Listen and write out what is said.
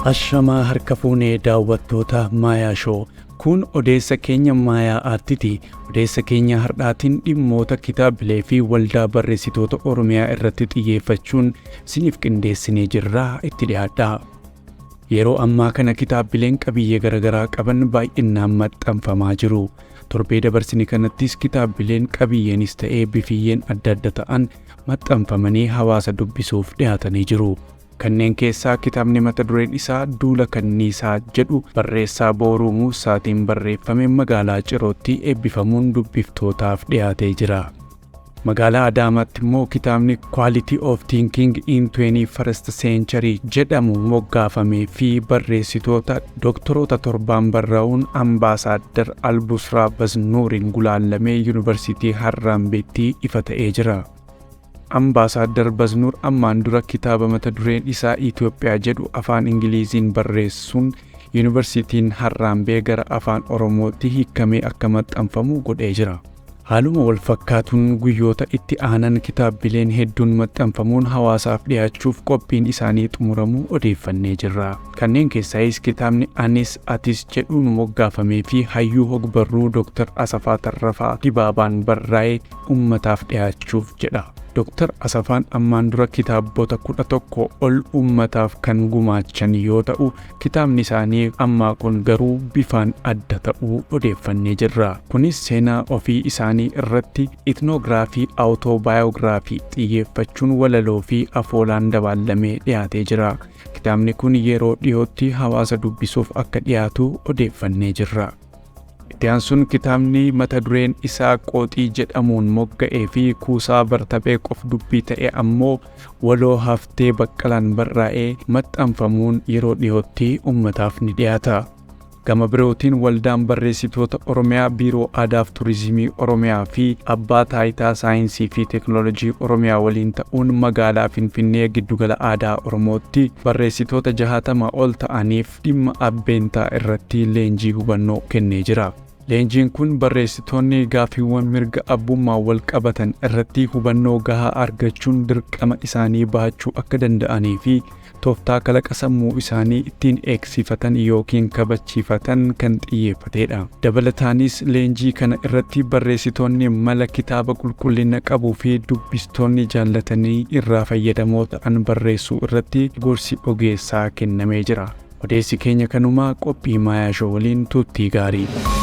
Ashamaa harka fuunee daawwattoota mayashow kun Odeessa keenya maayaa aartiiti. Odeessa keenya hardhaatiin dhimmoota kitaabilee fi waldaa barreessitoota Oromiyaa irratti xiyyeeffachuun siniif qindeessinee jirra, itti dhiyaadhaa. Yeroo ammaa kana kitaabileen qabiyyee garagaraa qaban baay'inaan maxxanfamaa jiru. Torbee dabarsine kanattis kitaabileen qabiyyeenis ta'ee bifiyyeen adda adda ta'an maxxanfamanii hawaasa dubbisuuf dhiyaatanii jiru. Kanneen keessaa kitaabni mata dureen isaa Duula Kanniisaa jedhu barreessaa Booruu Muusaatiin barreeffame magaalaa Cirootti eebbifamuun dubbiftootaaf dhiyaatee jira. Magaalaa Adaamaatti immoo kitaabni Quality of Thinking in 21st Century jedhamu moggaafamee fi barreessitoota doktoroota torbaan barraa'uun Ambaasaadder Albusraa Baznuuriin gulaallamee Yuunivarsiitii Harrambeetti ifa ta'ee jira. Ambaasaadder Baznuur ammaan dura kitaaba mata dureen isaa Itoophiyaa jedhu afaan Ingiliziin barreessuun Yuunivarsiitiin Harrambee gara afaan Oromootti hiikamee akka maxxanfamu godhee jira. Haaluma wal fakkaatuun guyyoota itti aanan kitaabileen hedduun maxxanfamuun hawaasaaf dhiyaachuuf qophiin isaanii xumuramuu odeeffannee jirra. Kanneen keessaayis kitaabni Anis Atis jedhuun moggaafamee fi hayyuu hogbarruu Dr. Asafaa Tarrafaa Dibaabaan barraa'ee ummataaf dhiyaachuuf jedha. Dr. Asafaan ammaan dura kitaabota 11 ol ummataaf kan gumaachan yoo ta'u, kitaabni isaanii ammaa kun garuu bifaan adda ta'uu odeeffannee jirra. Kunis seenaa ofii isaanii irratti etnograafii autobaayogiraafii xiyyeeffachuun walaloo fi afoolaan dabaalamee dhiyaatee jira. Kitaabni kun yeroo dhiyootti hawaasa dubbisuuf akka dhiyaatu odeeffannee jirra. Itti kitaabni mata dureen isaa Qooxii jedhamuun mogga'ee fi kuusaa bartabee qof dubbii ta'e ammoo waloo Haftee Baqqalaan barraa'ee maxxanfamuun yeroo dhiyootti ummataaf ni dhiyaata. Gama birootiin waldaan barreessitoota Oromiyaa Biiroo Aadaaf Turizimii Oromiyaa fi Abbaa Taayitaa Saayinsii fi Teekinooloojii Oromiyaa waliin ta'uun magaalaa Finfinnee giddugala aadaa Oromootti barreessitoota 60 ol ta'aniif dhimma abbeentaa irratti leenjii hubannoo kennee jira. Leenjiin kun barreessitoonni gaafiiwwan mirga abbummaa wal qabatan irratti hubannoo gahaa argachuun dirqama isaanii bahachuu akka danda'anii fi tooftaa kalaqa sammuu isaanii ittiin eegsifatan yookiin kabachiifatan kan xiyyeeffatedha. Dabalataanis leenjii kana irratti barreessitoonni mala kitaaba qulqullina qabuu fi dubbistoonni jaallatanii irraa fayyadamoo ta'an barreessuu irratti gorsi ogeessaa kennamee jira. Odeessi keenya kanumaa qophii mayashow waliin turtii gaarii.